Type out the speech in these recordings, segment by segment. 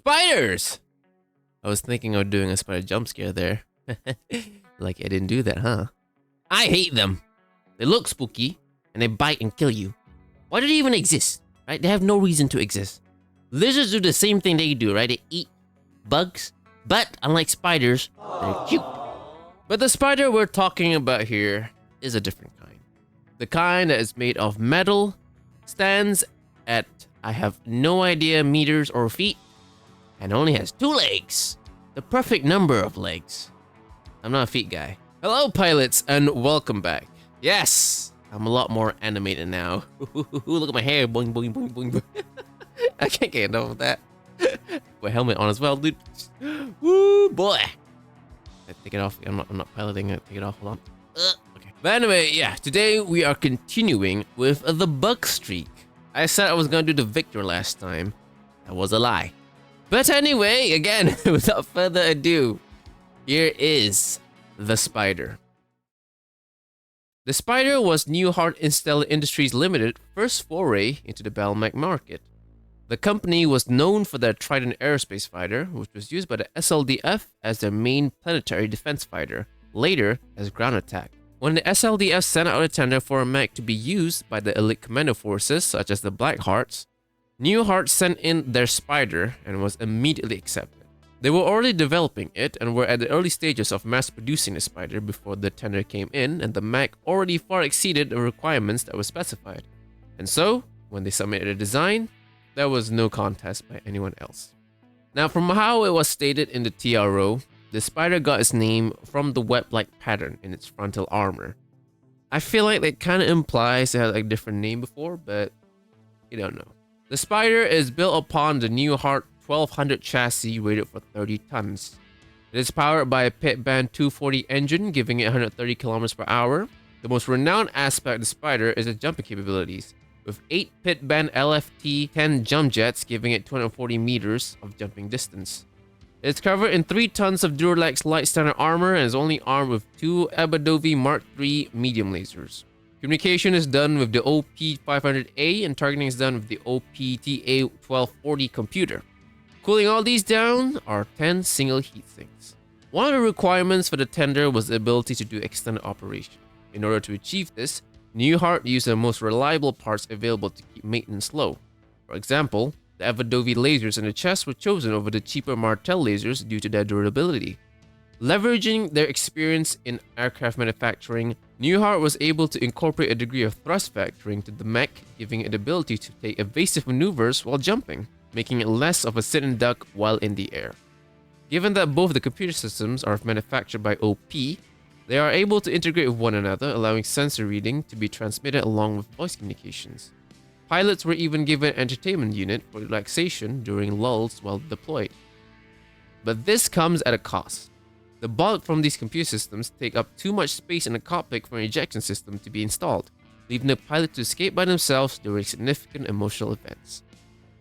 Spiders! I was thinking of doing a spider jump scare there. Like I didn't do that, huh? I hate them. They look spooky, and they bite and kill you. Why do they even exist, right? They have no reason to exist. Lizards do the same thing they do, right? They eat bugs, but unlike spiders, they're cute. But the spider we're talking about here is a different kind. The kind that is made of metal, stands at, I have no idea, meters or feet, and only has 2 legs. The perfect number of legs. I'm not a feet guy. Hello, pilots, and welcome back. Yes, I'm a lot more animated now. Look at my hair, boing, boing, boing, boing, boing. I can't get enough of that. Put a helmet on as well, dude. Woo, boy. I take it off. I'm not piloting it. Take it off. Hold on. Okay. But anyway, yeah. Today we are continuing with the bug streak. I said I was gonna do the Victor last time. That was a lie. But anyway, again, without further ado, here is the Spider. The Spider was Newhart Instellar Industries Limited first foray into the Battletech market. The company was known for their Trident aerospace fighter, which was used by the SLDF as their main planetary defense fighter, later as ground attack. When the SLDF sent out a tender for a mech to be used by the elite commando forces, such as the Blackhearts, Newhart sent in their Spider and was immediately accepted. They were already developing it and were at the early stages of mass producing the Spider before the tender came in, and the mech already far exceeded the requirements that were specified. And so, when they submitted a design, there was no contest by anyone else. Now, from how it was stated in the TRO, the Spider got its name from the web-like pattern in its frontal armor. I feel like that kind of implies it had like a different name before, but you don't know. The Spider is built upon the Newhart 1200 chassis rated for 30 tons. It is powered by a Pitman 240 engine, giving it 130 km per hour. The most renowned aspect of the Spider is its jumping capabilities, with 8 Pitman LFT-10 jump jets giving it 240 meters of jumping distance. It is covered in 3 tons of Duralax light standard armor and is only armed with 2 Abadovi Mark III medium lasers. Communication is done with the OP500A and targeting is done with the OPTA1240 computer. Cooling all these down are 10 single heat sinks. One of the requirements for the tender was the ability to do extended operation. In order to achieve this, Newhart used the most reliable parts available to keep maintenance low. For example, the Abadovi lasers in the chest were chosen over the cheaper Martel lasers due to their durability. Leveraging their experience in aircraft manufacturing, Newhart was able to incorporate a degree of thrust vectoring to the mech, giving it the ability to take evasive maneuvers while jumping, making it less of a sit and duck while in the air. Given that both the computer systems are manufactured by OP, they are able to integrate with one another, allowing sensor reading to be transmitted along with voice communications. Pilots were even given an entertainment unit for relaxation during lulls while deployed. But this comes at a cost. The bulk from these computer systems take up too much space in the cockpit for an ejection system to be installed, leaving the pilot to escape by themselves during significant emotional events.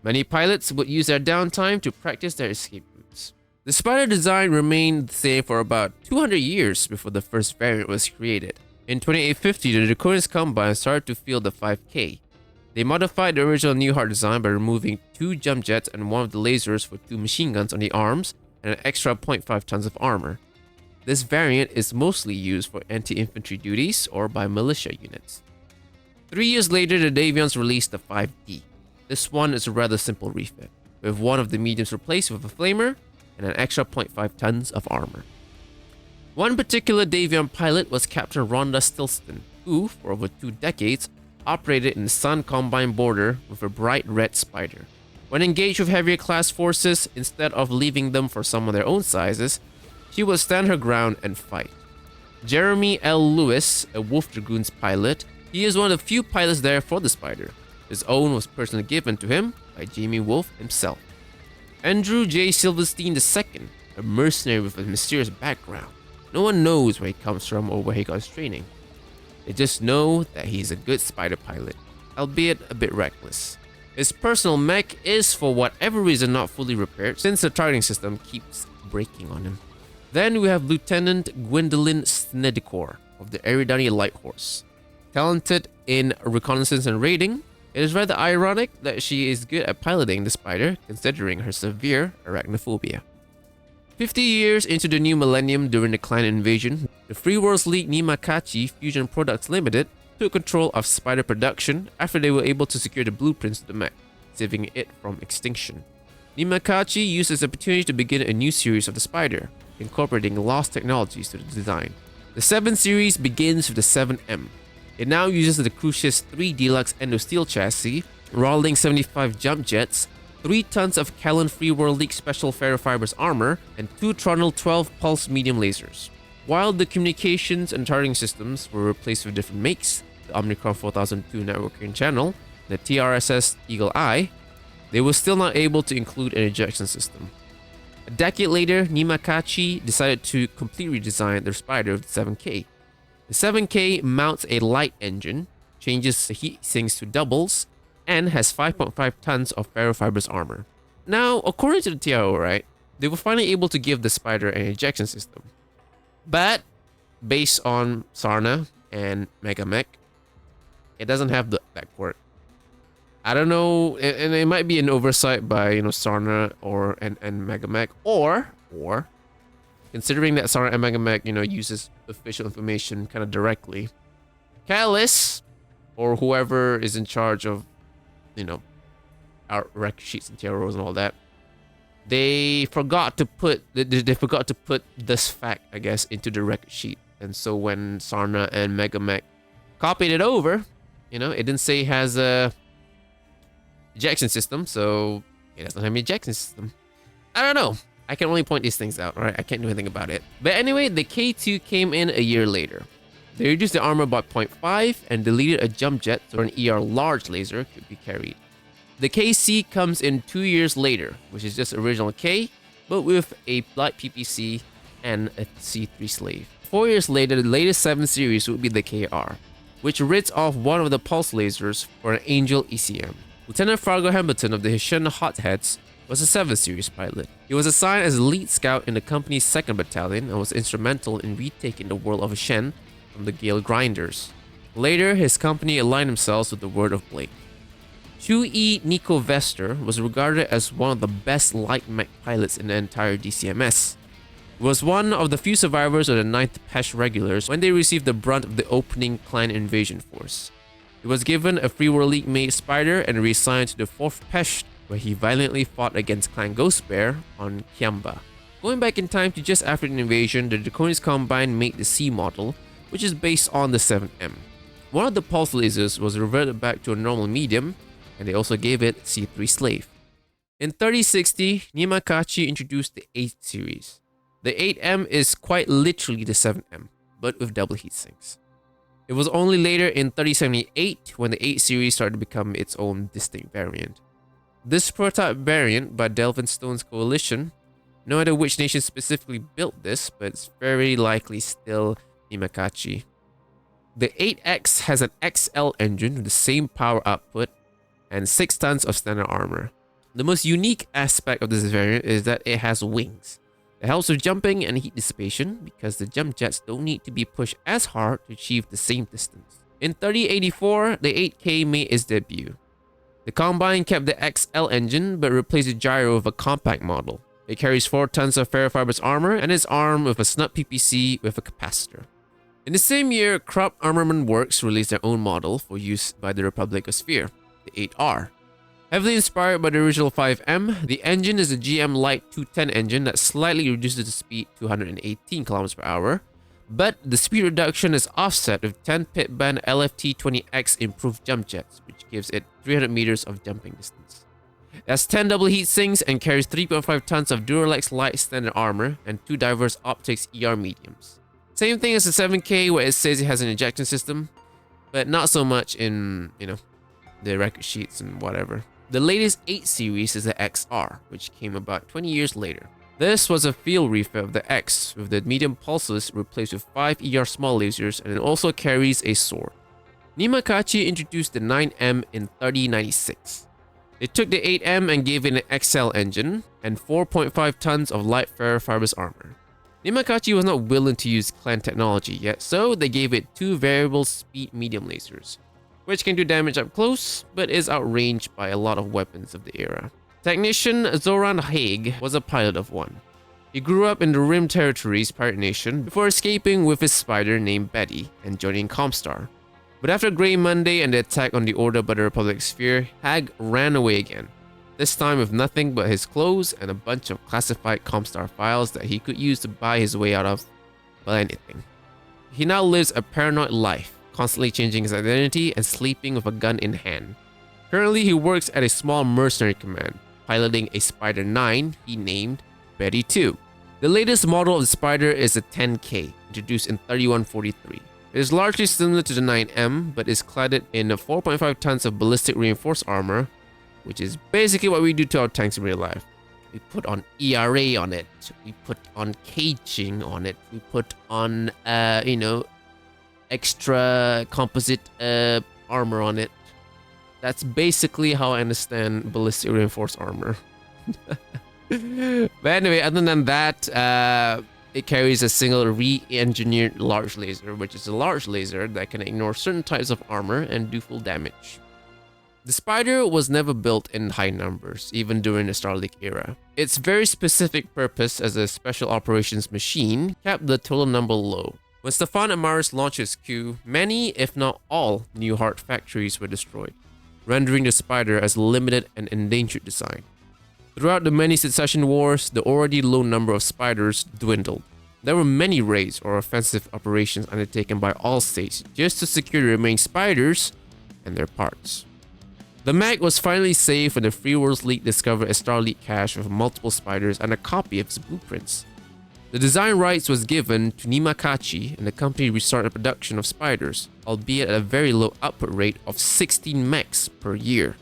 Many pilots would use their downtime to practice their escape routes. The Spider design remained the same for about 200 years before the first variant was created. In 2850, the Dakota's Combine started to field the 5K. They modified the original Newhart design by removing 2 jump jets and one of the lasers for 2 machine guns on the arms and an extra 0.5 tons of armor. This variant is mostly used for anti-infantry duties or by militia units. 3 years later, the Davions released the 5D. This one is a rather simple refit, with one of the mediums replaced with a flamer and an extra 0.5 tons of armor. One particular Davion pilot was Captain Rhonda Stilston, who, for over 2 decades, operated in the Sun Combine border with a bright red Spider. When engaged with heavier class forces, instead of leaving them for some of their own sizes, she would stand her ground and fight. Jeremy L. Lewis, a Wolf Dragoons pilot, he is one of the few pilots there for the Spider. His own was personally given to him by Jamie Wolf himself. Andrew J. Silverstein II, a mercenary with a mysterious background. No one knows where he comes from or where he got his training. They just know that he's a good Spider pilot, albeit a bit reckless. His personal mech is for whatever reason not fully repaired since the targeting system keeps breaking on him. Then we have Lieutenant Gwendolyn Snedicor of the Eridani Light Horse. Talented in reconnaissance and raiding, It is rather ironic that she is good at piloting the spider, considering her severe arachnophobia. 50 years into the new millennium during the clan invasion, the Free Worlds League Nimakachi Fusion Products Limited took control of spider production after they were able to secure the blueprints of the mech, saving it from extinction. Nimakachi used this opportunity to begin a new series of the spider, incorporating lost technologies to the design. The 7 series begins with the 7M. It now uses the Crucius 3 Deluxe Endosteel chassis, rolling 75 jump jets, 3 tons of Callan Free World League Special Ferrofibers armor, and 2 Tronal 12 Pulse medium lasers. While the communications and targeting systems were replaced with different makes, the Omnicron 4002 networking channel, the TRSS Eagle Eye, they were still not able to include an ejection system. A decade later, Nimakachi decided to completely redesign their spider with the 7K. The 7K mounts a light engine, changes the heat sinks to doubles, and has 5.5 tons of ferrofibers armor. Now, according to the TRO, right, they were finally able to give the spider an ejection system. But, based on Sarna and Mega Mech, it doesn't have that quirk. I don't know, and it might be an oversight by, Sarna and Mega Mech, or considering that Sarna and Mega Mech, uses official information kind of directly, Catalyst, or whoever is in charge of our record sheets and TROs and all that, they forgot to put this fact, I guess, into the record sheet. And so when Sarna and Mega Mech copied it over, it didn't say it has a ejection system, so it doesn't have an ejection system. I don't know. I can only point these things out, alright? I can't do anything about it. But anyway, the K2 came in a year later. They reduced the armor by 0.5 and deleted a jump jet so an ER large laser could be carried. The KC comes in 2 years later, which is just original K, but with a light PPC and a C3 slave. 4 years later, the latest 7 series would be the KR, which rids off one of the pulse lasers for an Angel ECM. Lieutenant Fargo Hamilton of the Hishin Hotheads was a 7 series pilot. He was assigned as lead scout in the company's 2nd Battalion and was instrumental in retaking the world of Hishin from the Gale Grinders. Later, his company aligned themselves with the Word of Blake. Chu-E Nico Vester was regarded as one of the best light mech pilots in the entire DCMS. He was one of the few survivors of the 9th Pesh regulars when they received the brunt of the opening clan invasion force. He was given a Free World League made spider and reassigned to the 4th Pesh, where he violently fought against Clan Ghost Bear on Kiamba. Going back in time to just after the invasion, the Draconis Combine made the C model, which is based on the 7M. One of the pulse lasers was reverted back to a normal medium, and they also gave it C3 slave. In 3060, Nimakachi introduced the 8 series. The 8M is quite literally the 7M, but with double heat sinks. It was only later in 3078 when the 8 series started to become its own distinct variant. This prototype variant by Delvin Stone's coalition, no matter which nation specifically built this, but it's very likely still Nimakachi. The 8X has an XL engine with the same power output and 6 tons of standard armor. The most unique aspect of this variant is that it has wings. It helps with jumping and heat dissipation because the jump jets don't need to be pushed as hard to achieve the same distance. In 3084, the 8K made its debut. The Combine kept the XL engine but replaced the gyro with a compact model. It carries 4 tons of ferrofibers armor and is armed with a snub PPC with a capacitor. In the same year, Krupp Armament Works released their own model for use by the Republic of Sphere, the 8R. Heavily inspired by the original 5M, the engine is a GM Light 210 engine that slightly reduces the speed to 118 km per hour, but the speed reduction is offset with 10 pit band LFT-20X improved jump jets, which gives it 300 meters of jumping distance. It has 10 double heat sinks and carries 3.5 tons of Duralex light standard armor and 2 diverse optics ER mediums. Same thing as the 7K where it says it has an ejection system, but not so much in, the record sheets and whatever. The latest 8 series is the XR, which came about 20 years later. This was a field refit of the X, with the medium pulses replaced with 5 ER small lasers, and it also carries a sword. Nimakachi introduced the 9M in 3096. They took the 8M and gave it an XL engine and 4.5 tons of light ferrofibers armor. Nimakachi was not willing to use clan technology yet, so they gave it 2 variable speed medium lasers. which can do damage up close, but is outranged by a lot of weapons of the era. Technician Zoran Haig was a pilot of one. He grew up in the Rim Territories Pirate Nation before escaping with his spider named Betty and joining Comstar. But after Grey Monday and the attack on the Order by the Republic Sphere, Haig ran away again, this time with nothing but his clothes and a bunch of classified Comstar files that he could use to buy his way out of, well, anything. He now lives a paranoid life, constantly changing his identity and sleeping with a gun in hand. Currently, he works at a small mercenary command, piloting a Spider 9 he named Betty 2. The latest model of the Spider is a 10K, introduced in 3143. It is largely similar to the 9M, but is cladded in 4.5 tons of ballistic reinforced armor, which is basically what we do to our tanks in real life. We put on ERA on it, we put on caging on it, we put on, extra composite armor on it. That's basically how I understand ballistic reinforced armor. But anyway, other than that, it carries a single re-engineered large laser, which is a large laser that can ignore certain types of armor and do full damage. The Spider was never built in high numbers, even during the Starleague era. Its very specific purpose as a special operations machine kept the total number low. When Stefan and Maris launched his coup, many, if not all, New Heart factories were destroyed, rendering the Spider as a limited and endangered design. Throughout the many succession wars, the already low number of Spiders dwindled. There were many raids or offensive operations undertaken by all states just to secure the remaining Spiders and their parts. The mech was finally saved when the Free Worlds League discovered a Starleague cache with multiple Spiders and a copy of its blueprints. The design rights was given to Nimakachi, and the company restarted production of Spiders, albeit at a very low output rate of 16 mechs per year.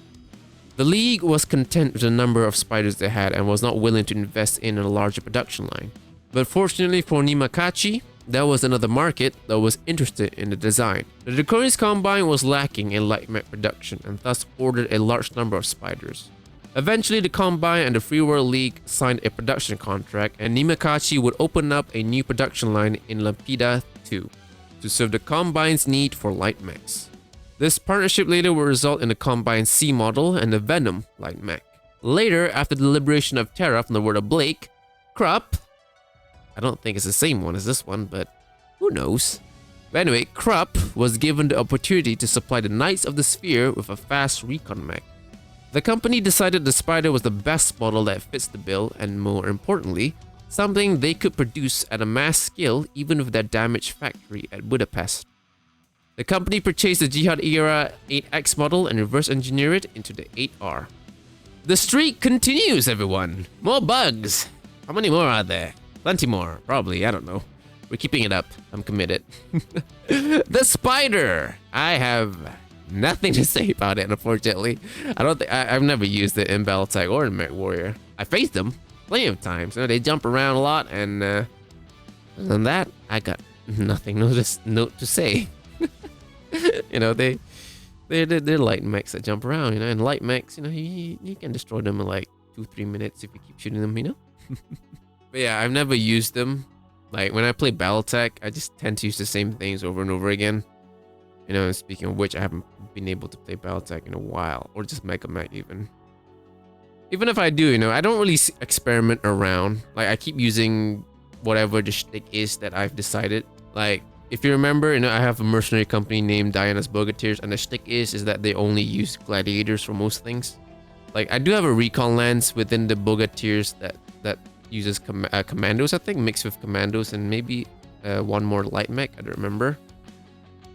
The League was content with the number of Spiders they had and was not willing to invest in a larger production line. But fortunately for Nimakachi, there was another market that was interested in the design. The Draconius Combine was lacking in light mech production and thus ordered a large number of Spiders. Eventually, the Combine and the Free World League signed a production contract, and Nimakachi would open up a new production line in Lampida 2 to serve the Combine's need for light mechs. This partnership later would result in the Combine C model and the Venom light mech. Later, after the liberation of Terra from the Word of Blake, Krupp, I don't think it's the same one as this one, but who knows? But anyway, Krupp was given the opportunity to supply the Knights of the Sphere with a fast recon mech. The company decided the Spider was the best model that fits the bill, and more importantly, something they could produce at a mass scale even with their damaged factory at Budapest. The company purchased the Jihad era 8X model and reverse engineered it into the 8R. The streak continues, everyone! More bugs! How many more are there? Plenty more, probably, I don't know. We're keeping it up, I'm committed. The Spider! I have nothing to say about it, unfortunately. I've never used it in Battletech or in Mech Warrior. I faced them plenty of times. They jump around a lot, and other than that, I got nothing note to say. They're light mechs that jump around, and light mechs, you can destroy them in like 2-3 minutes if you keep shooting them, But yeah, I've never used them. Like when I play Battletech, I just tend to use the same things over and over again. And speaking of which, I haven't been able to play Battletech in a while, or just Mega Mech even. Even if I do, I don't really experiment around. Like I keep using whatever the shtick is that I've decided. Like if you remember, I have a mercenary company named Diana's Bogateers, and the shtick is that they only use gladiators for most things. Like I do have a recon lance within the Bogateers that uses commandos, I think, mixed with commandos and maybe one more light mech, I don't remember.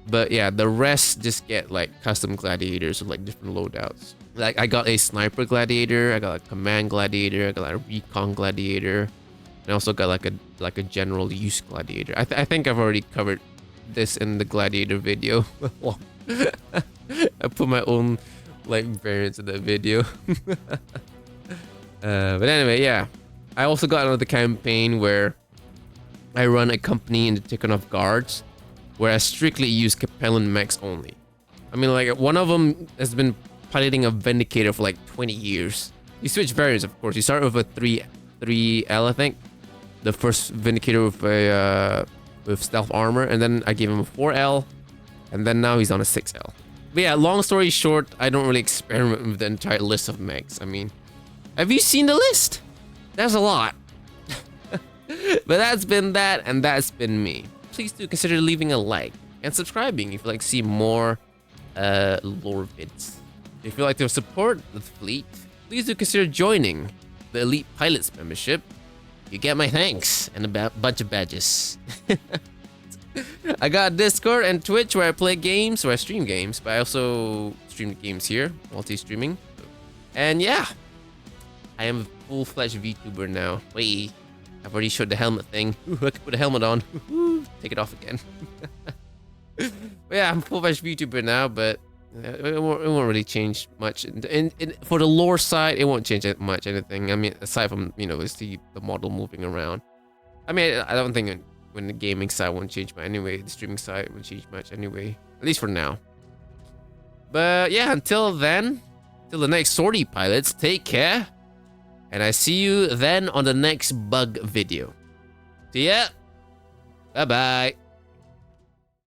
But yeah, the rest just get like custom gladiators with like different loadouts. Like I got a sniper gladiator, I got a command gladiator, I got a recon gladiator, and I also got like a general use gladiator. I think I've already covered this in the gladiator video. I put my own like variants in that video. But anyway, yeah. I also got another campaign where I run a company in the Tikhonov Guards, where I strictly use Capellan mechs only. I mean, like one of them has been piloting a Vindicator for like 20 years. You switch variants, of course. You start with a 3L, I think. The first Vindicator with stealth armor, and then I gave him a 4L, and then now he's on a 6L. But yeah, long story short, I don't really experiment with the entire list of mechs. I mean, have you seen the list? There's a lot. But that's been that, and that's been me. Please do consider leaving a like and subscribing if you'd like to see more lore vids. If you'd like to support the fleet, please do consider joining the Elite Pilots membership. You get my thanks and a bunch of badges. I got Discord and Twitch where I play games, where I stream games, but I also stream games here, multi-streaming. And yeah, I am a full-fledged VTuber now. Wait, I've already showed the helmet thing. Ooh, I could put a helmet on. Take it off again. But yeah, I'm a full-fledged VTuber now, but it won't really change much. And for the lore side, it won't change much anything. I mean, aside from, you know, see the model moving around. I mean, I don't think when the gaming side won't change much anyway. The streaming side won't change much anyway. At least for now. But yeah, until then, till the next sortie, pilots, take care. And I see you then on the next bug video. See ya. Bye-bye.